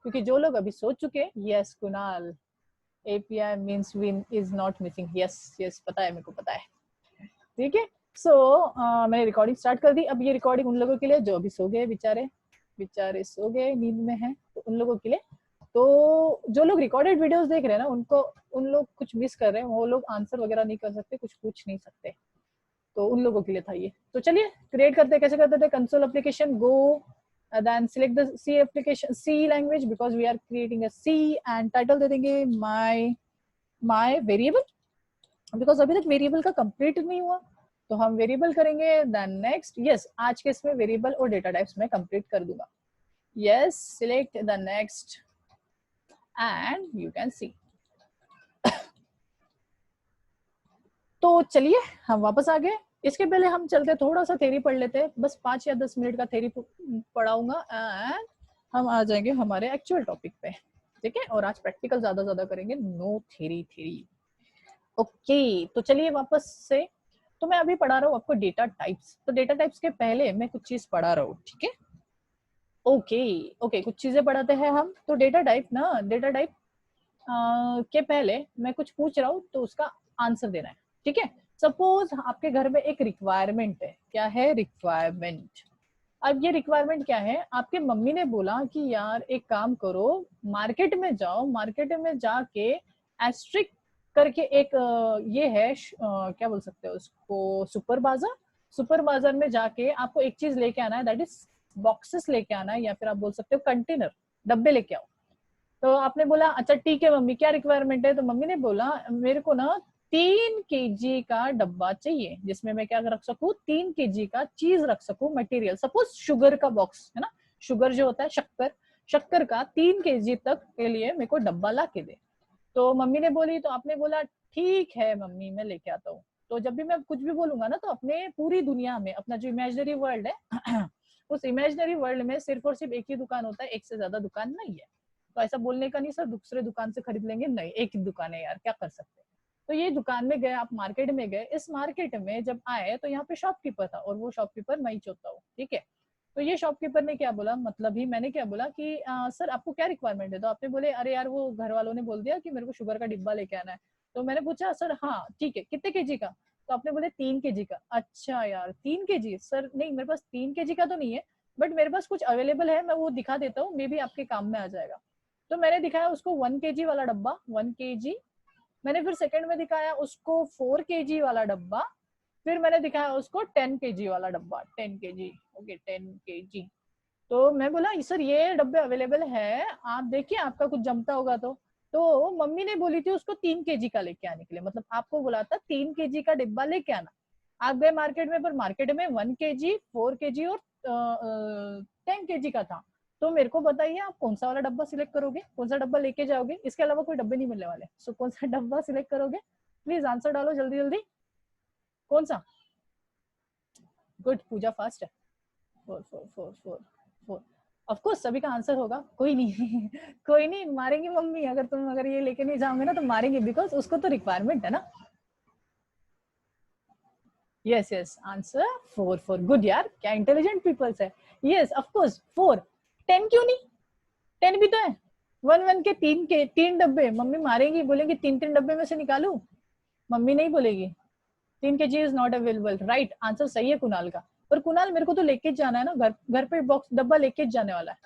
क्योंकि जो लोग अभी सोच चुके, yes Kunal, API means win is not missing, yes yes पता है, मेरे को पता है, ठीक है। सो मैंने रिकॉर्डिंग स्टार्ट कर दी। अब ये रिकॉर्डिंग उन लोगों के लिए जो अभी सो गए, बेचारे सो गए, नींद में हैं, तो उन लोगों के लिए। तो जो लोग रिकॉर्डेड वीडियोस देख रहे हैं ना, उनको, उन लोग कुछ मिस कर रहे हैं, वो लोग आंसर वगैरह नहीं कर सकते, कुछ पूछ नहीं सकते, तो उन लोगों के लिए था ये। तो चलिए क्रिएट करते हैं। कैसे करते थे? Console application, go, then select the C application, C language, because we are creating a C, and title दे देंगे my variable, because अभी तक वेरिएबल का कंप्लीट नहीं हुआ, तो हम वेरिएबल करेंगे। देन नेक्स्ट, यस आज के इसमें वेरिएबल और डेटा टाइप्स में कंप्लीट कर दूंगा। Yes, select the next and you can see. तो चलिए हम वापस आ गए। इसके पहले हम चलते, थोड़ा सा थ्योरी पढ़ लेते हैं, बस 5 या 10 मिनट का थ्योरी पढ़ाऊंगा एंड हम आ जाएंगे हमारे एक्चुअल टॉपिक पे, ठीक है। और आज प्रैक्टिकल ज्यादा करेंगे, नो थ्योरी। ओके, तो चलिए वापस से। तो मैं अभी पढ़ा रहा हूँ आपको डेटा टाइप्स। तो डेटा टाइप्स के पहले मैं कुछ चीज पढ़ा रहा हूँ, ठीक है। ओके, कुछ चीजें पढ़ाते हैं हम। तो डेटा टाइप के पहले मैं कुछ पूछ रहा हूँ, तो उसका आंसर देना है, ठीक है। सपोज आपके घर में एक रिक्वायरमेंट है। क्या है? रिक्वायरमेंट। अब ये रिक्वायरमेंट क्या है? आपके मम्मी ने बोला कि यार एक काम करो, मार्केट में जाओ, मार्केट में जाके एस्ट्रिक करके एक ये है, क्या बोल सकते हैं उसको, सुपर बाजार में जाके आपको एक चीज लेके आना है, दैट इज बॉक्सेस लेके आना है, या फिर आप बोल सकते हो कंटेनर, डब्बे लेके आओ। तो आपने बोला अच्छा ठीक है मम्मी, क्या रिक्वायरमेंट है? तो मम्मी ने बोला मेरे को ना 3 kg का डब्बा चाहिए, जिसमें मैं क्या रख सकूं, 3 kg का चीज रख सकूं, मटेरियल। सपोज शुगर का बॉक्स है ना, शुगर जो होता है, शक्कर का 3 kg तक के लिए मेरे को डब्बा ला के दे। तो मम्मी ने बोली, तो आपने बोला ठीक है मम्मी मैं लेके आता हूँ। तो जब भी मैं कुछ भी बोलूंगा ना, तो अपने पूरी दुनिया में अपना जो इमेजिनरी वर्ल्ड है उस इमेजिनरी वर्ल्ड में सिर्फ और सिर्फ एक ही दुकान होता है, एक से ज्यादा दुकान नहीं है। तो ऐसा बोलने का नहीं सर दूसरे दुकान से खरीद लेंगे, नहीं, एक ही दुकान है यार, क्या कर सकते हैं। तो ये दुकान में गए, आप मार्केट में गए, इस मार्केट में जब आए तो यहाँ पे शॉपकीपर था, और वो शॉपकीपर मैं ही चोता हूँ, ठीक है। तो ये शॉपकीपर ने क्या बोला, मतलब ही मैंने क्या बोला कि सर आपको क्या रिक्वायरमेंट है? तो आपने बोले अरे यार वो घर वालों ने बोल दिया कि मेरे को शुगर का डिब्बा लेके आना है। तो मैंने पूछा सर हाँ ठीक है, कितने केजी का? तो आपने बोले 3 kg का। अच्छा यार 3 kg? सर नहीं मेरे पास 3 kg का तो नहीं है, बट मेरे पास कुछ अवेलेबल है, मैं वो दिखा देता हूँ, मे बी आपके काम में आ जाएगा। तो मैंने दिखाया उसको 1 kg वाला डब्बा, 1 kg। मैंने फिर सेकंड में दिखाया उसको 4 kg वाला डब्बा, फिर मैंने दिखाया उसको 10 kg वाला डब्बा, 10 kg, ओके 10 kg। तो मैं बोला सर ये डब्बे अवेलेबल है, आप देखिए आपका कुछ जमता होगा तो मम्मी ने बोली थी उसको 3 kg का लेके आने के लिए, मतलब आपको बोला था 3 kg का डिब्बा लेके आना। आप गए मार्केट में, पर मार्केट में 1 kg, 4 kg और 10 kg का था। तो मेरे को बताइए आप कौन सा वाला डब्बा सिलेक्ट करोगे, कौन सा डब्बा लेके जाओगे? इसके अलावा कोई डब्बे नहीं मिलने वाले, सो कौन सा डब्बा सिलेक्ट करोगे? प्लीज आंसर डालो जल्दी जल्दी, कौन सा? गुड, पूजा फास्ट है। 4 ऑफ कोर्स सभी का आंसर होगा, कोई नहीं कोई नहीं, मारेंगे मम्मी अगर ये लेके नहीं जाओगे ना, तो मारेंगे, बिकॉज उसको तो रिक्वायरमेंट है ना। यस आंसर 4 गुड यार, क्या इंटेलिजेंट पीपल्स है। Yes of course 4। 10 क्यों नहीं? 10 भी तो है। 1 के 3 डब्बे, मम्मी मारेंगी, बोलेंगे 3 डब्बे में से निकालू, मम्मी नहीं बोलेगी। 3 kg is not available, right answer सही है कुणाल का। पर कुणाल मेरे को तो लेके जाना है ना, घर पे बॉक्स डब्बा लेके जाने वाला है।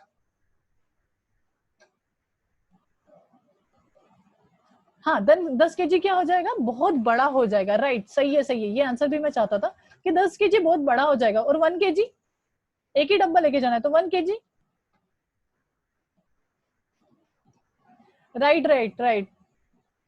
हाँ 10 kg क्या हो जाएगा, बहुत बड़ा हो जाएगा, राइट सही है ये आंसर भी मैं चाहता था कि 10 kg बहुत बड़ा हो जाएगा। और 1 kg एक ही डब्बा लेके जाना है, तो 1 kg, राइट।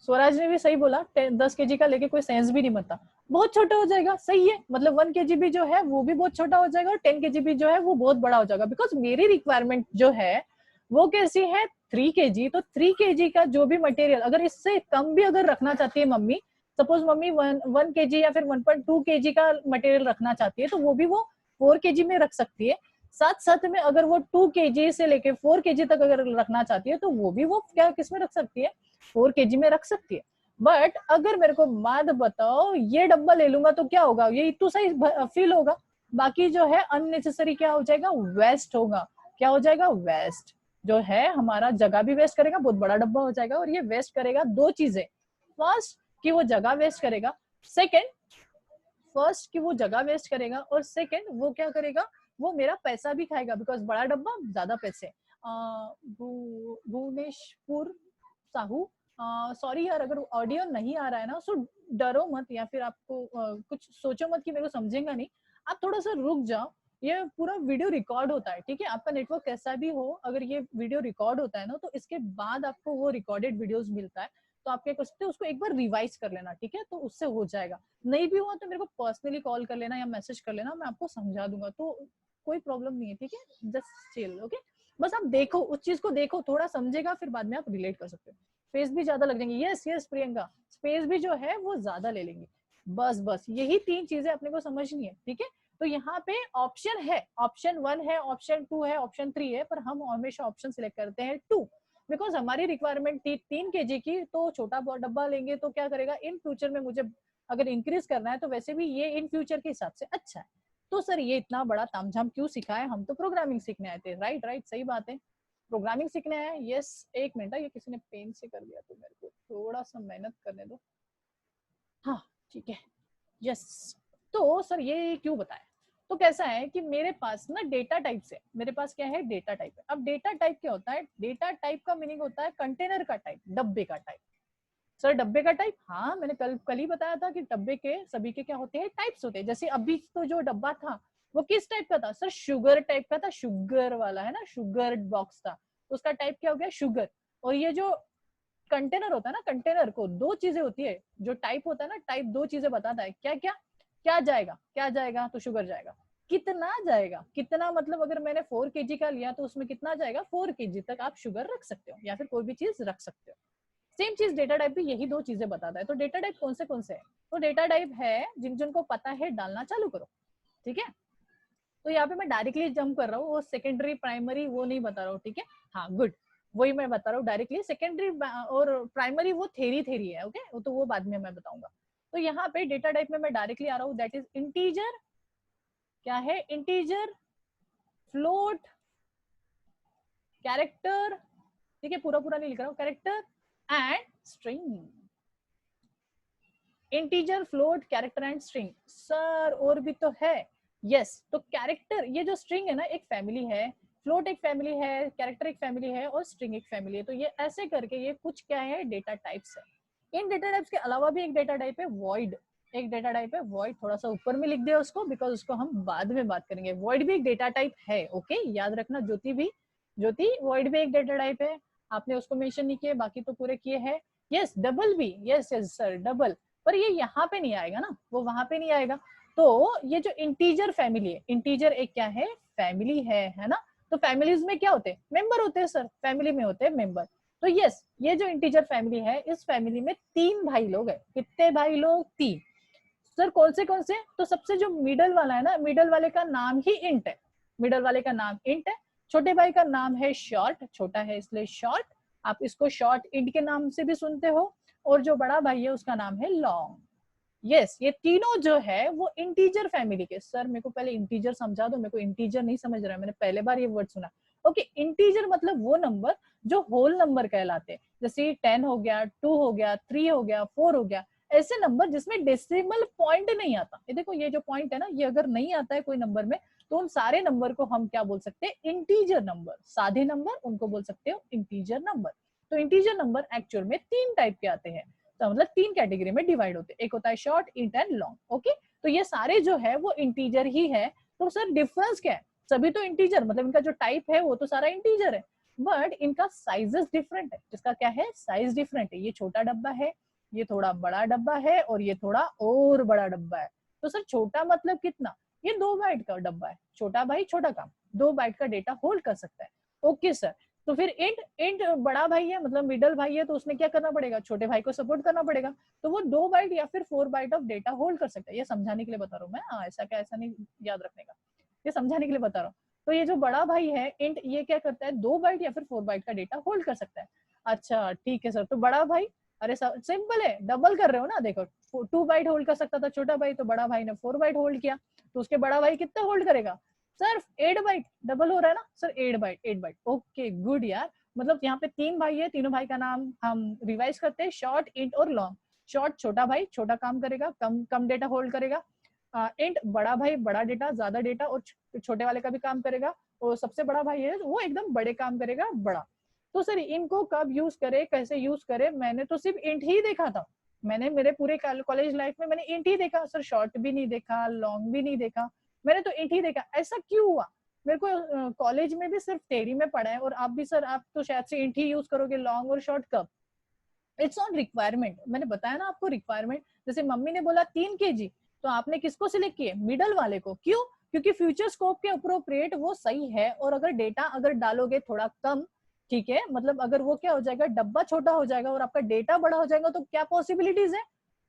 स्वराज ने भी सही बोला, 10 kg का लेके कोई सेंस भी नहीं बनता, बहुत छोटा हो जाएगा, सही है। मतलब 1 kg भी जो है वो भी बहुत छोटा हो जाएगा, और 10 kg भी जो है वो बहुत बड़ा हो जाएगा, बिकॉज मेरी रिक्वायरमेंट जो है वो कैसी है, 3 kg। तो 3 kg का जो भी मटेरियल, अगर इससे कम भी अगर रखना चाहती है मम्मी, सपोज मम्मी 1 kg या फिर 1.2 kg का मटेरियल रखना चाहती है, तो वो भी वो 4 kg में रख सकती है। साथ साथ में अगर वो 2 kg से लेके 4 kg तक अगर रखना चाहती है, तो वो भी वो क्या किस में रख सकती है, 4 kg में रख सकती है। बट अगर मेरे को बात बताओ, ये डब्बा ले लूंगा तो क्या होगा, ये इतना सही फील होगा, बाकी जो है अननेसेसरी क्या हो जाएगा, वेस्ट होगा। क्या हो जाएगा, वेस्ट। जो है हमारा जगह भी वेस्ट करेगा, बहुत बड़ा डब्बा हो जाएगा, और ये वेस्ट करेगा दो चीजें। फर्स्ट कि वो जगह वेस्ट करेगा, सेकेंड फर्स्ट कि वो जगह वेस्ट करेगा, और सेकेंड वो क्या करेगा, वो मेरा पैसा भी खाएगा, बिकॉज बड़ा डब्बा ज्यादा पैसे। भुवनेश्वर साहू, सॉरी यार अगर ऑडियो नहीं आ रहा है ना, सो डरो मत, या फिर आपको कुछ सोचो मत कि मेरे को समझेगा नहीं, आप थोड़ा सा रुक जाओ। ये पूरा वीडियो रिकॉर्ड होता है, ठीक है, आपका नेटवर्क कैसा भी हो, अगर ये वीडियो रिकॉर्ड होता है ना, तो इसके बाद आपको वो रिकॉर्डेड वीडियोस मिलता है, तो आप क्या कर सकते हो, उसको एक बार रिवाइज कर लेना, ठीक है, तो उससे हो जाएगा। नहीं भी हुआ तो मेरे को पर्सनली कॉल कर लेना या मैसेज कर लेना, मैं आपको समझा दूंगा, तो कोई प्रॉब्लम नहीं है, ठीक है, जस्ट चिल, ओके। बस आप देखो, उस चीज को देखो, थोड़ा समझेगा, फिर बाद में आप रिलेट कर सकते हो। स्पेस भी ज्यादा लग जाएंगे, यस यस प्रियंका, स्पेस भी जो है वो ज्यादा ले लेंगे। बस बस यही तीन चीजें अपने को समझनी है, ठीक है। तो यहाँ पे ऑप्शन है, ऑप्शन 1 है, ऑप्शन 2 है, ऑप्शन 3 है, पर हम हमेशा ऑप्शन सिलेक्ट करते हैं 2, बिकॉज हमारी रिक्वायरमेंट थी 3 kg की, तो छोटा डब्बा लेंगे तो क्या करेगा, इन फ्यूचर में मुझे अगर इंक्रीज करना है तो वैसे भी ये इन फ्यूचर के हिसाब से अच्छा है। तो सर ये इतना बड़ा तामझाम क्यों सिखाए, हम तो प्रोग्रामिंग सीखने आए थे, राइट राइट, सही बात है, प्रोग्रामिंग सीखने आए। यस, एक मिनट, ये किसी ने पेन से कर दिया, तो मेरे को थोड़ा सा मेहनत करने दो। हाँ ठीक है, यस। तो सर ये क्यों बताया, तो कैसा है कि मेरे पास ना डेटा टाइप से, मेरे पास क्या है, डेटा टाइप है। अब डेटा टाइप क्या होता है, डेटा टाइप का मीनिंग होता है कंटेनर का टाइप, डब्बे का टाइप। सर डब्बे का टाइप, हाँ मैंने कल ही बताया था कि डब्बे के सभी के क्या होते हैं, टाइप्स होते हैं। जैसे अभी तो जो डब्बा था वो किस टाइप का था, सर शुगर टाइप का था, शुगर वाला है ना, शुगर बॉक्स था, उसका टाइप क्या हो गया, शुगर। और ये जो कंटेनर होता है ना, कंटेनर को दो चीजें होती है, जो टाइप होता है ना, टाइप दो चीजें बताता है, क्या क्या, क्या जाएगा, क्या जाएगा, तो शुगर जाएगा। कितना जाएगा, कितना मतलब अगर मैंने 4 kg का लिया तो उसमें कितना जाएगा, 4 kg तक आप शुगर रख सकते हो, या फिर कोई भी चीज रख सकते हो। सेम चीज डेटा टाइप भी यही दो चीजें बताता है। तो डेटा टाइप कौन से है, तो डेटा टाइप है जिनको पता है डालना चालू करो, ठीक है। तो यहाँ पे मैं डायरेक्टली जंप कर रहा हूँ, वो सेकेंडरी प्राइमरी वो नहीं बता रहा हूँ, ठीक है, हाँ गुड, वही मैं बता रहा हूँ डायरेक्टली। सेकेंडरी और प्राइमरी वो थेरी है, ओके, तो वो बाद में मैं बताऊंगा। तो यहाँ पे डेटा टाइप में मैं डायरेक्टली आ रहा हूँ, दैट इज इंटीजर, क्या है, इंटीजर, फ्लोट, कैरेक्टर, ठीक है, पूरा पूरा नहीं लिख रहा हूँ, character and string. Integer, float, character and string, sir और भी तो है, यस। तो कैरेक्टर, ये जो स्ट्रिंग है ना, एक फैमिली है, फ्लोट एक फैमिली है, कैरेक्टर एक फैमिली है, और स्ट्रिंग एक फैमिली है। तो ये ऐसे करके ये कुछ क्या है, डेटा टाइप्स है। इन डेटा टाइप्स के अलावा भी एक डेटा टाइप है वॉइड, एक डेटा टाइप है वॉइड, थोड़ा सा ऊपर में लिख दिया उसको, बिकॉज उसको हम बाद में बात करेंगे। वॉइड भी एक डेटा टाइप है, ओके, याद रखना। ज्योति भी, ज्योति वॉइड भी एक डेटा टाइप है, आपने उसको मेंशन नहीं किया, बाकी तो पूरे किए हैं। यस, डबल भी, यस यस सर, डबल, पर ये यहाँ पे नहीं आएगा ना, वो वहां पे नहीं आएगा। तो ये जो इंटीजर फैमिली है, इंटीजर एक क्या है, फैमिली है ना। तो फैमिलीज में क्या होते हैं, मेंबर होते हैं सर, फैमिली में होते हैं मेंबर। तो यस, ये जो इंटीजर फैमिली है, इस फैमिली में 3 भाई लोग है। कितने भाई लोग, 3। सर कौन से, तो सबसे जो मिडल वाला है ना, मिडल वाले का नाम ही इंट है, मिडल वाले का नाम इंट है। छोटे भाई का नाम है शॉर्ट, छोटा है इसलिए शॉर्ट, आप इसको शॉर्ट इंट के नाम से भी सुनते हो। और जो बड़ा भाई है उसका नाम है लॉन्ग। यस, ये तीनों जो है वो इंटीजर फैमिली के। सर मेरे को पहले इंटीजर समझा दो, मेरे को इंटीजर नहीं समझ रहा है, मैंने पहले बार ये वर्ड सुना। ओके, इंटीजर मतलब वो नंबर जो होल नंबर कहलाते हैं, जैसे 10 हो गया, 2 हो गया, 3 हो गया, 4 हो गया, ऐसे नंबर जिसमें डेसिमल पॉइंट नहीं आता। ये देखो, ये जो पॉइंट है ना, ये अगर नहीं आता है कोई नंबर में, तो उन सारे नंबर को हम क्या बोल सकते हैं, इंटीजर नंबर। सादे नंबर उनको बोल सकते हो इंटीजर नंबर। तो इंटीजर नंबर एक्चुअल में 3 टाइप के आते हैं, तो मतलब 3 कैटेगरी में डिवाइड होते हैं, एक होता है short, int and long, okay. तो ये सारे जो है वो इंटीजर ही है। तो सर डिफरेंस क्या है, सभी तो इंटीजर, मतलब इनका जो टाइप है वो तो सारा इंटीजर है, बट इनका साइजेस डिफरेंट है। इसका क्या है, साइज डिफरेंट है। ये छोटा डब्बा है, ये थोड़ा बड़ा डब्बा है, और ये थोड़ा और बड़ा डब्बा है। तो सर छोटा मतलब कितना, ये 2 बाइट का डब्बा है, छोटा भाई छोटा काम, 2 बाइट का डेटा होल्ड कर सकता है, ओके सर। तो फिर इंट, इंट बड़ा भाई है, मतलब मिडल भाई है, तो उसने क्या करना पड़ेगा, छोटे भाई को सपोर्ट करना पड़ेगा, तो वो 2 बाइट या फिर 4 बाइट ऑफ डेटा होल्ड कर सकता है। ये समझाने के लिए बता रहा हूँ मैं, ऐसा क्या, ऐसा नहीं याद रखने का, ये समझाने के लिए बता रहा हूँ। तो ये जो बड़ा भाई है इंट, ये क्या करता है, 2 बाइट या फिर 4 बाइट का डेटा होल्ड कर सकता है। अच्छा ठीक है सर, तो बड़ा भाई, अरे सिंपल है, डबल कर रहे हो ना, देखो 2 बाइट होल्ड कर सकता था छोटा भाई, तो बड़ा भाई ने 4 बाइट होल्ड किया, तो उसके बड़ा भाई कितना होल्ड करेगा, सर 8 बाइट डबल हो रहा है ना sir, 8 byte 8 byte, okay good यार। मतलब यहाँ पे 3 भाई है, तीनों भाई का नाम हम रिवाइज करते हैं, शॉर्ट, इंट और लॉन्ग। शॉर्ट छोटा भाई छोटा काम करेगा, कम कम डेटा होल्ड करेगा। इंट बड़ा भाई बड़ा डेटा ज्यादा डेटा और छोटे वाले का भी काम करेगा। और सबसे बड़ा भाई है वो एकदम बड़े काम करेगा, बड़ा। तो सर इनको कब यूज करे, कैसे यूज करे, मैंने तो सिर्फ इंट ही देखा था। मैंने मेरे पूरे कॉलेज लाइफ में मैंने इंट ही देखा सर, शॉर्ट भी नहीं देखा, लॉन्ग भी नहीं देखा, मैंने तो इंट ही देखा। ऐसा क्यों हुआ? मेरे को कॉलेज में भी सिर्फ थ्योरी में पढ़ा है, और आप भी सर आप तो शायद से इंट ही यूज करोगे, लॉन्ग और शॉर्ट कब? It's on requirement. मैंने बताया ना आपको रिक्वायरमेंट। जैसे मम्मी ने बोला 3 kg, तो आपने किसको सिलेक्ट किया? मिडल वाले को। क्यों? क्योंकि फ्यूचर स्कोप के अप्रोप्रिएट वो सही है। और अगर डेटा अगर डालोगे थोड़ा कम, ठीक है, मतलब अगर वो क्या हो जाएगा, डब्बा छोटा हो जाएगा और आपका डेटा बड़ा हो जाएगा, तो क्या पॉसिबिलिटीज है?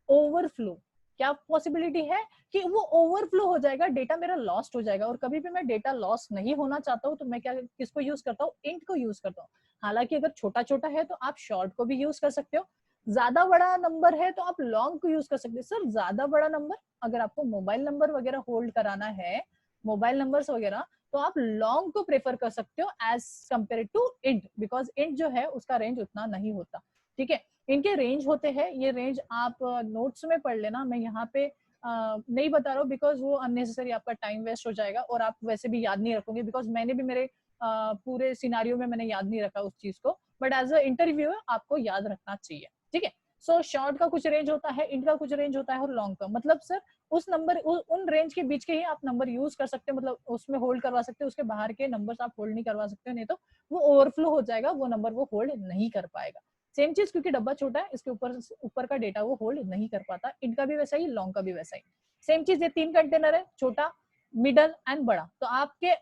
ओवरफ्लो। क्या पॉसिबिलिटी है कि वो ओवरफ्लो हो जाएगा, डेटा मेरा लॉस्ट हो जाएगा। और कभी भी मैं डेटा लॉस नहीं होना चाहता हूँ, तो मैं क्या किसको यूज करता हूँ? इंट को यूज करता हूँ। हालांकि अगर छोटा छोटा है तो आप शॉर्ट को भी यूज कर सकते हो, ज्यादा बड़ा नंबर है तो आप लॉन्ग को यूज कर सकते हो। सर ज्यादा बड़ा नंबर, अगर आपको मोबाइल नंबर वगैरह होल्ड कराना है, मोबाइल नंबर्स वगैरह, तो आप लॉन्ग को प्रेफर कर सकते हो as compare to int, because int जो है उसका रेंज उतना नहीं होता। ठीक है, इनके रेंज होते हैं, ये रेंज आप नोट्स में पढ़ लेना, मैं यहाँ पे नहीं बता रहा हूँ, बिकॉज वो अननेसेसरी आपका टाइम वेस्ट हो जाएगा और आप वैसे भी याद नहीं रखोगे, बिकॉज मैंने भी मेरे पूरे सिनारियो में मैंने याद नहीं रखा उस चीज को, बट एज अ इंटरव्यू आपको याद रखना चाहिए। ठीक है, सो शॉर्ट का कुछ रेंज होता है, इंट का कुछ रेंज होता है, और लॉन्ग का मतलब सर उस नंबर उन रेंज के बीच के ही आप नंबर यूज कर सकते हैं, मतलब उसमें होल्ड करवा सकते हैं, उसके बाहर के नंबर्स आप होल्ड नहीं करवा सकते, नहीं तो वो ओवरफ्लो हो जाएगा, वो नंबर वो होल्ड नहीं कर पाएगा। सेम चीज, क्योंकि डब्बा छोटा है, इसके ऊपर ऊपर का डेटा वो होल्ड नहीं कर पाता। इनका भी वैसा ही, लॉन्ग का भी वैसा ही। सेम चीज, ये 3 कंटेनर है, छोटा, मिडल एंड बड़ा, तो आपके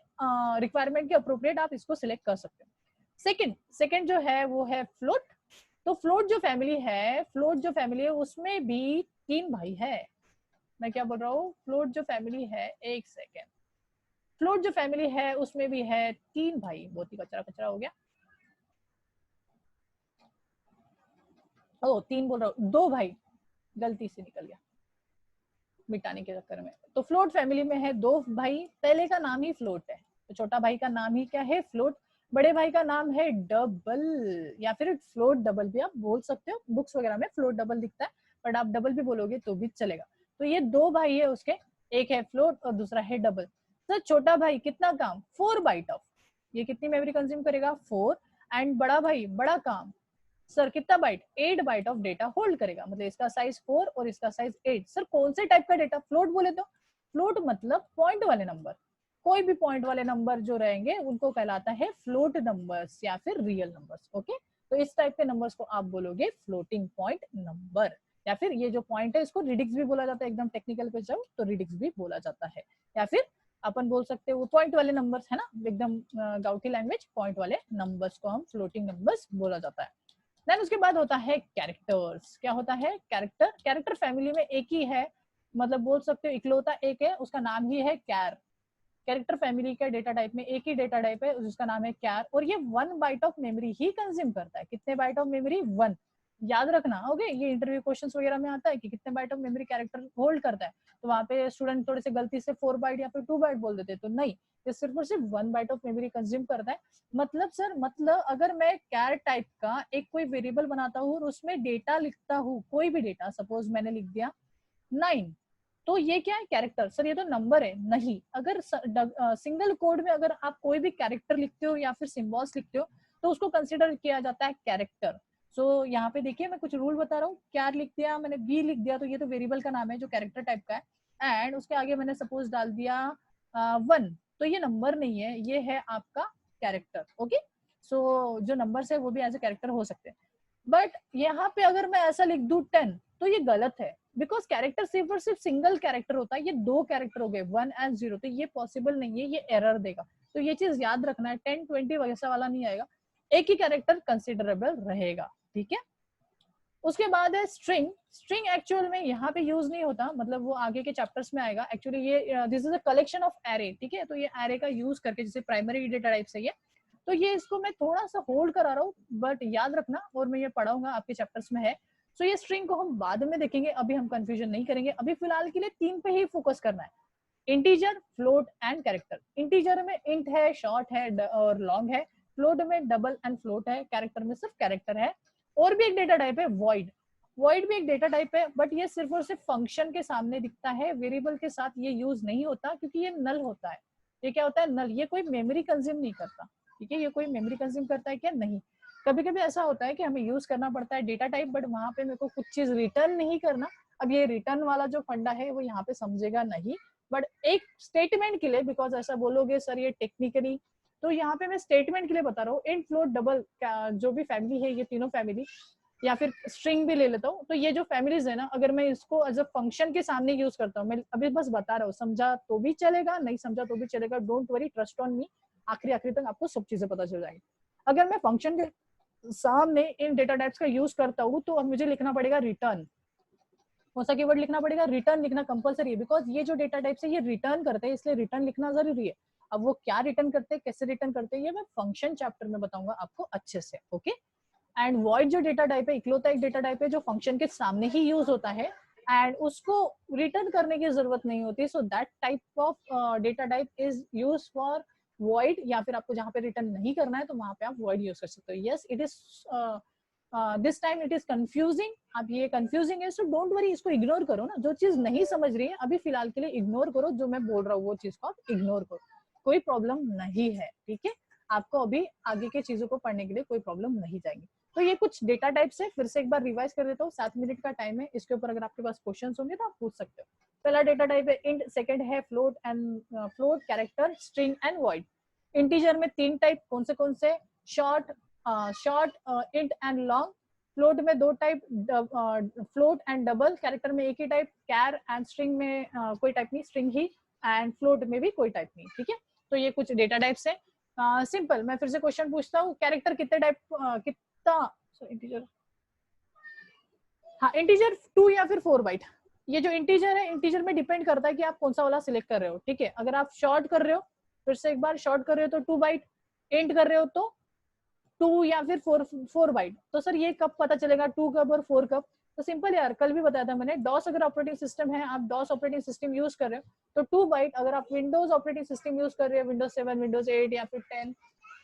रिक्वायरमेंट के अप्रोप्रिएट आप इसको सिलेक्ट कर सकते हो। सेकंड जो है वो है फ्लोट। तो फ्लोट जो फैमिली है उसमें भी 3 भाई है। मैं क्या बोल रहा हूँ, फ्लोट जो फैमिली है, एक सेकेंड, फ्लोट जो फैमिली है उसमें भी है 3 भाई। बहुत ही कचरा कचरा हो गया, ओ 3 बोल रहा हूँ, 2 भाई, गलती से निकल गया मिटाने के चक्कर में। तो फ्लोट फैमिली में है 2 भाई, पहले का नाम ही फ्लोट है, तो छोटा भाई का नाम ही क्या है? फ्लोट। बड़े भाई का नाम है डबल, या फिर फ्लोट डबल भी आप बोल सकते हो, बुक्स वगैरह में फ्लोट डबल दिखता है, बट आप डबल भी बोलोगे तो भी चलेगा। तो ये 2 भाई है उसके, एक है फ्लोट और दूसरा है डबल। सर छोटा भाई कितना काम? 4 बाइट ऑफ, ये कितनी मेमोरी कंज्यूम करेगा? 4। एंड बड़ा भाई बड़ा काम, सर कितना byte? 8 byte of data hold करेगा, मतलब इसका साइज 4 और इसका साइज 8। सर कौन से टाइप का डेटा? फ्लोट बोले तो, फ्लोट मतलब पॉइंट वाले नंबर, कोई भी पॉइंट वाले नंबर जो रहेंगे उनको कहलाता है फ्लोट नंबर्स या फिर रियल नंबर्स। ओके, तो इस टाइप के नंबर्स को आप बोलोगे फ्लोटिंग पॉइंट नंबर, या फिर ये जो पॉइंट है इसको रिडिक्स भी बोला जाता है, एकदम टेक्निकल पे जाओ तो रिडिक्स भी बोला जाता है, या फिर अपन बोल सकते हैं वो पॉइंट वाले नंबर्स है ना, एकदम गाउटी लैंग्वेज, पॉइंट वाले नंबर्स को हम फ्लोटिंग नंबर्स बोला जाता है। देन उसके बाद होता है कैरेक्टर्स। क्या होता है? कैरेक्टर। कैरेक्टर फैमिली में एक ही है, मतलब बोल सकते हो इकलौता एक है, उसका नाम ही है कैर। कैरेक्टर फैमिली का डेटा टाइप में एक ही डेटा टाइप है, उसका नाम है कैर, और ये 1 बाइट ऑफ मेमोरी ही कंज्यूम करता है। कितने बाइट ऑफ मेमोरी? 1। याद रखना, ओके, ये इंटरव्यू क्वेश्चंस वगैरह में आता है कि कितने byte of memory character hold करता है, तो वहां पे स्टूडेंट थोड़े से गलती से 4 बाइट या फिर 2 बाइट बोल देते, तो नहीं, ये सिर्फ और सिर्फ 1 बाइट ऑफ मेमोरी कंज्यूम करता है। मतलब सर, मतलब अगर मैं कैर टाइप का एक कोई वेरिएबल बनाता हूँ और उसमें डेटा लिखता हूँ, कोई भी डेटा, सपोज मैंने लिख दिया 9, तो ये क्या है? कैरेक्टर। सर ये तो नंबर है। नहीं, अगर सिंगल कोड में अगर आप कोई भी कैरेक्टर लिखते हो या फिर सिंबल्स लिखते हो, तो उसको कंसिडर किया जाता है कैरेक्टर। सो यहाँ पे देखिए मैं कुछ रूल बता रहा हूँ, क्या लिख दिया मैंने? बी लिख दिया, तो ये तो वेरिएबल का नाम है जो कैरेक्टर टाइप का है, एंड उसके आगे मैंने सपोज डाल दिया 1, तो ये नंबर नहीं है, ये है आपका कैरेक्टर। ओके, सो जो नंबर है वो भी एज ए कैरेक्टर हो सकते हैं, बट यहाँ पे अगर मैं ऐसा लिख दूं 10, तो ये गलत है, बिकॉज कैरेक्टर सिर्फ और सिर्फ सिंगल कैरेक्टर होता है, ये 2 कैरेक्टर हो गए 1 एंड 0, तो ये पॉसिबल नहीं है, ये एरर देगा। तो ये चीज याद रखना है, 10 20 वैसा वाला नहीं आएगा, एक ही कैरेक्टर कंसिडरेबल रहेगा। ठीक है, उसके बाद है स्ट्रिंग। स्ट्रिंग एक्चुअल में यहाँ पे यूज नहीं होता, मतलब वो आगे के चैप्टर्स में आएगा। एक्चुअली ये this is a collection of array. ठीक है, तो ये एरे का यूज करके, जैसे प्राइमरी डेटा टाइप से तो ये इसको मैं थोड़ा सा होल्ड करा रहा हूँ, बट याद रखना, और मैं ये पढ़ाऊंगा आपके चैप्टर्स में है। सो ये स्ट्रिंग को हम बाद में देखेंगे, अभी हम कंफ्यूजन नहीं करेंगे, अभी फिलहाल के लिए 3 पे ही फोकस करना है। Integer, float and character. Integer में इंट है, शॉर्ट है और लॉन्ग है, फ्लोट में डबल एंड फ्लोट है, कैरेक्टर में सिर्फ कैरेक्टर है। और भी एक डेटा टाइप है वॉइड। वॉइड भी एक डेटा टाइप है, बट ये सिर्फ और सिर्फ फंक्शन के सामने दिखता है, वेरिएबल के साथ ये यूज नहीं होता क्योंकि ये नल होता है। ये क्या होता है? नल। ये कोई मेमोरी कंज्यूम नहीं करता, ठीक है। ये कोई मेमोरी कंज्यूम करता है क्या? नहीं। कभी कभी ऐसा होता है कि हमें यूज करना पड़ता है डेटा टाइप, बट वहां पे मेरे को कुछ चीज रिटर्न नहीं करना। अब ये रिटर्न वाला जो फंडा है वो यहाँ पे समझेगा नहीं, बट एक स्टेटमेंट के लिए, बिकॉज ऐसा बोलोगे सर ये टेक्निकली, तो यहाँ पे मैं स्टेटमेंट के लिए बता रहा हूँ। इंट, फ्लोट, डबल जो भी फैमिली है, ये तीनों फैमिली, या फिर स्ट्रिंग भी ले लेता हूँ, तो ये जो फैमिलीज है ना, अगर मैं इसको एज अ फंक्शन के सामने यूज करता हूँ, मैं अभी बस बता रहा हूँ, समझा तो भी चलेगा, नहीं समझा तो भी चलेगा, don't worry, trust on me, आखिरी तक आपको सब चीजें पता चल जाएगी। अगर मैं फंक्शन के सामने इन डेटा टाइप्स का यूज करता हूँ तो अब मुझे लिखना पड़ेगा रिटर्न। कौन सा कीवर्ड लिखना पड़ेगा? रिटर्न लिखना कंपलसरी है, बिकॉज ये जो डेटा टाइप्स है ये रिटर्न करते हैं, इसलिए रिटर्न लिखना जरूरी है। अब वो क्या रिटर्न करते हैं, कैसे रिटर्न करते हैं, ये मैं फंक्शन चैप्टर में बताऊंगा आपको अच्छे से, ओके। एंड वॉइड जो डेटा टाइप है, इकलौता एक डेटा टाइप है जो फंक्शन के सामने ही यूज होता है एंड उसको रिटर्न करने की जरूरत नहीं होती। So that type of data type is use for void, या फिर आपको जहां पे रिटर्न नहीं करना है तो वहां पे आप वॉइड यूज कर सकते हो। Yes, it is this time it is confusing. अब ये कंफ्यूजिंग है, सो डोंट वरी, इसको इग्नोर करो ना। जो चीज नहीं समझ रही है अभी फिलहाल के लिए इग्नोर करो, जो मैं बोल रहा हूँ वो चीज को आप इग्नोर करो, कोई प्रॉब्लम नहीं है, ठीक है। आपको अभी आगे के चीजों को पढ़ने के लिए कोई प्रॉब्लम नहीं जाएगी। तो ये कुछ डेटा टाइप्स है, फिर से एक बार रिवाइज कर देता हूँ, 7 मिनट का टाइम है, इसके ऊपर अगर आपके पास क्वेश्चंस होंगे तो आप पूछ सकते हो। पहला डेटा टाइप है इंट, सेकंड है float and float, character, string and void. Integer में 3 टाइप, कौन से? Short, int and long. Float में 2 type, float and double. Character में एक ही टाइप, कैर, एंड स्ट्रिंग में कोई टाइप नहीं, स्ट्रिंग ही, एंड फ्लोट में भी कोई टाइप नहीं, ठीक है। तो ये कुछ डेटा टाइप्स है। सिंपल, मैं फिर से क्वेश्चन पूछता हूँ, कैरेक्टर कितने टाइप, इंटीजर, हाँ इंटीजर 2 या फिर 4 बाइट। ये जो इंटीजर है, इंटीजर में डिपेंड करता है कि आप कौन सा वाला सिलेक्ट कर रहे हो, ठीक है। अगर आप शॉर्ट कर रहे हो, फिर से एक बार, शॉर्ट कर रहे हो तो 2 बाइट, इंट कर रहे हो तो 2 या फिर 4 बाइट। तो सर ये कब पता चलेगा 2 कब और 4 कब? तो सिंपल यार, कल भी बताया था मैंने, डॉस अगर ऑपरेटिंग सिस्टम है, आप डॉस ऑपरेटिंग सिस्टम यूज कर रहे हो तो 2 बाइट। अगर आप विंडोज ऑपरेटिंग सिस्टम यूज कर रहे हो, विंडोज 7, विंडोज 8 या फिर 10,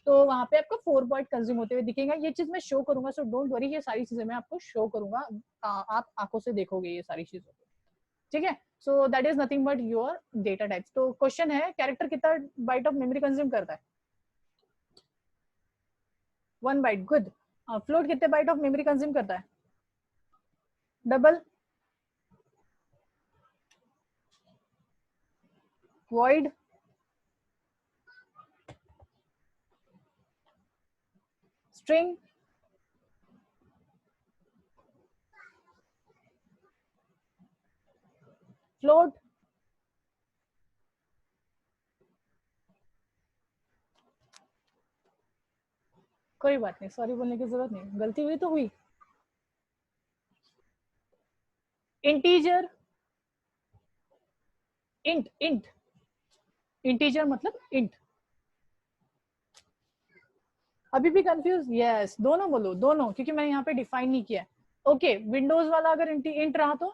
तो वहां पे आपको 4 बाइट कंज्यूम होते हुए दिखेगा। ये चीज मैं शो करूंगा, सो डोंट वरी, ये सारी चीजें मैं आपको शो करूंगा, आप आंखों से देखोगे ये सारी चीजें, ठीक है। So that is nothing but your data types. तो क्वेश्चन है, कैरेक्टर कितना बाइट ऑफ मेमोरी कंज्यूम करता है? 1 बाइट, गुड। फ्लोट कितने बाइट ऑफ मेमोरी कंज्यूम करता है? डबल। वॉइड, स्ट्रिंग, फ्लोट, कोई बात नहीं, सॉरी बोलने की जरूरत नहीं, गलती हुई तो हुई। इंटीजर, इंट, इंटीजर मतलब इंट। अभी भी कंफ्यूज? यस, दोनों बोलो, दोनों, क्योंकि मैंने यहाँ पे डिफाइन नहीं किया। ओके, विंडोज वाला अगर इंट रहा तो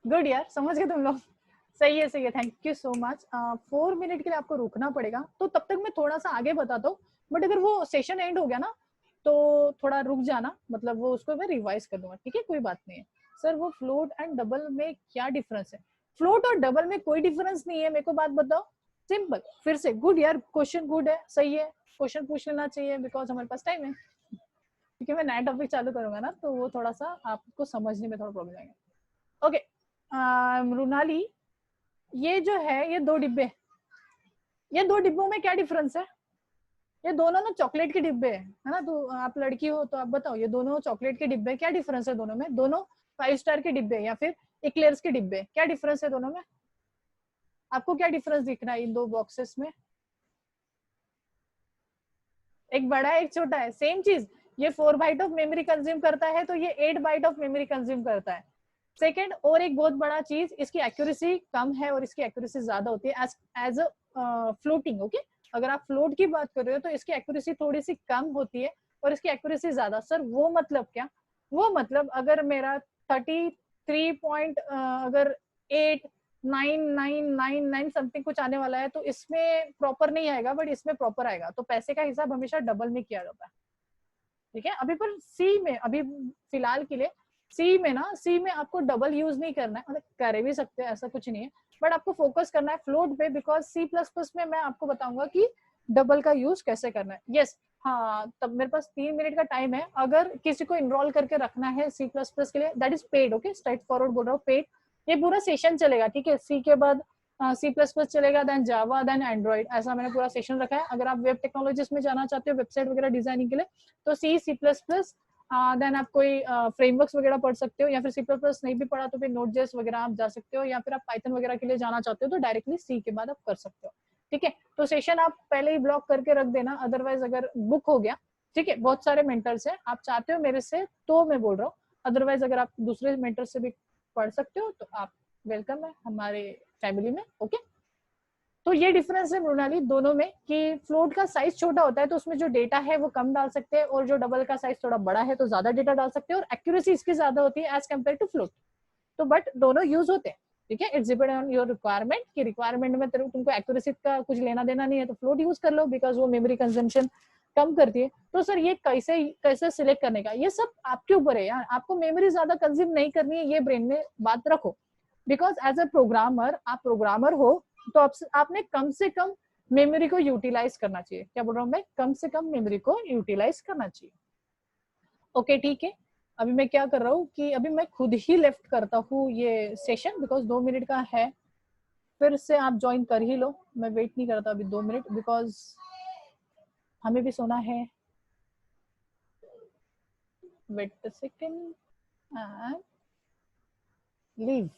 गुड यार, समझ गए तुम लोग, सही है, सही है, thank you so much. 4 minute के लिए आपको रुकना पड़ेगा, तो तब तक मैं थोड़ा सा आगे बताता हूँ, बट अगर वो सेशन एंड हो गया ना तो थोड़ा रुक जाना, मतलब वो उसको मैं रिवाइज कर दूंगा, ठीक है, कोई बात नहीं है। सर वो फ्लोट एंड डबल में क्या डिफरेंस है? फ्लोट और डबल में कोई डिफरेंस नहीं है, मेरे को बात बताओ, सिंपल। फिर से गुड यार, क्वेश्चन गुड है, सही है, क्वेश्चन पूछ लेना चाहिए, बिकॉज हमारे पास टाइम है, क्योंकि मैं नया टॉपिक चालू करूंगा ना, तो वो थोड़ा सा आपको समझने में थोड़ा प्रॉब्लम आएगा। ओके, मृणाली, ये जो है, ये 2 डिब्बे, ये 2 डिब्बों में क्या डिफरेंस है? ये दोनों ना चॉकलेट के डिब्बे है ना, तो आप लड़की हो तो आप बताओ, ये दोनों चॉकलेट के डिब्बे, क्या डिफरेंस है दोनों में? दोनों 5 स्टार के डिब्बे या फिर इक्लेयर्स के डिब्बे, क्या डिफरेंस है दोनों में? आपको क्या डिफरेंस दिख रहा है इन 2 बॉक्सेस में? एक बड़ा है, एक छोटा है, सेम चीज। ये 4 बाइट ऑफ मेमोरी कंज्यूम करता है, तो ये 8 बाइट ऑफ मेमोरी कंज्यूम करता है। सेकेंड, और एक बहुत बड़ा चीज, इसकी एक्यूरेसी कम है और इसकी एक्यूरेसी ज्यादा होती है एज अ फ्लोटिंग, ओके। अगर आप फ्लोट की बात कर रहे हो तो इसकी एक्यूरेसी थोड़ी सी कम होती है और इसकी एक्यूरेसी ज्यादा। सर वो मतलब क्या? वो मतलब अगर मेरा 33 3 पॉइंट अगर 89999 समथिंग कुछ आने वाला है तो इसमें प्रॉपर नहीं आएगा, बट इसमें प्रॉपर आएगा। तो पैसे का हिसाब हमेशा डबल में किया जाता है, ठीक है। अभी पर सी में, अभी फिलहाल के लिए सी में ना, सी में आपको डबल यूज नहीं करना है, मतलब कर भी सकते हैं, ऐसा कुछ नहीं है, बट आपको फोकस करना है फ्लोट पे, बिकॉज सी प्लस प्लस में मैं आपको बताऊंगा कि डबल का यूज कैसे करना है। यस, हाँ, तब मेरे पास 3 मिनट का टाइम है। अगर किसी को इनरोल करके रखना है सी प्लस प्लस के लिए, that is paid, okay, straight forward बोल रहा हूँ, पेड। ये पूरा सेशन चलेगा, ठीक है। सी के बाद सी प्लस प्लस चलेगा, देन जावा, देन एंड्रॉइड, ऐसा मैंने पूरा सेशन रखा है। अगर आप वेब टेक्नोलॉजीज में जाना चाहते हो, वेबसाइट वगैरह डिजाइनिंग के लिए, तो सी, सी प्लस प्लस, देन आप कोई फ्रेमवर्क्स वगैरह पढ़ सकते हो, या फिर सी प्लस प्लस नहीं भी पढ़ा तो फिर नोट.जेएस वगैरह आप जा सकते हो, या फिर आप पाइथन वगैरह के लिए जाना चाहते हो तो डायरेक्टली सी के बाद आप कर सकते हो, ठीक है। तो सेशन आप पहले ही ब्लॉक करके रख देना, अदरवाइज अगर बुक हो गया, ठीक है, बहुत सारे मेंटर्स हैं, आप चाहते हो मेरे से तो मैं बोल रहा हूँ, अदरवाइज अगर आप दूसरे मेंटर से भी पढ़ सकते हो तो आप वेलकम है हमारे फैमिली में, ओके। तो ये डिफरेंस है मृणाली दोनों में, कि फ्लोट का साइज छोटा होता है तो उसमें जो डेटा है वो कम डाल सकते हैं, और जो डबल का साइज थोड़ा बड़ा है तो ज्यादा डेटा डाल सकते हैं, और एक्यूरेसी इसकी ज्यादा होती है एज कम्पेयर टू फ्लोट। तो बट दोनों यूज होते हैं, ठीक है। It's depend on your requirement, कि रिक्वायरमेंट में तुमको एक्यूरेसी का कुछ लेना देना नहीं है तो फ्लोट यूज कर लो, बिकॉज वो मेमोरी कंजम्पशन कम करती है। तो सर ये कैसे कैसे सिलेक्ट करने का, ये सब आपके ऊपर है यार। आपको मेमोरी ज्यादा कंज्यूम नहीं करनी है, ये ब्रेन में बात रखो, बिकॉज एज अ प्रोग्रामर, आप प्रोग्रामर हो तो आपने कम से कम मेमोरी को यूटिलाइज करना चाहिए। क्या बोल रहा हूँ मैं, कम से कम मेमोरी को यूटिलाइज करना चाहिए, ओके, ठीक है। अभी मैं क्या कर रहा हूँ कि अभी मैं खुद ही लेफ्ट करता हूँ ये सेशन, बिकॉज 2 मिनट का है, फिर से आप ज्वाइन कर ही लो, मैं वेट नहीं करता अभी 2 मिनट, बिकॉज हमें भी सोना है। Wait a second and leave.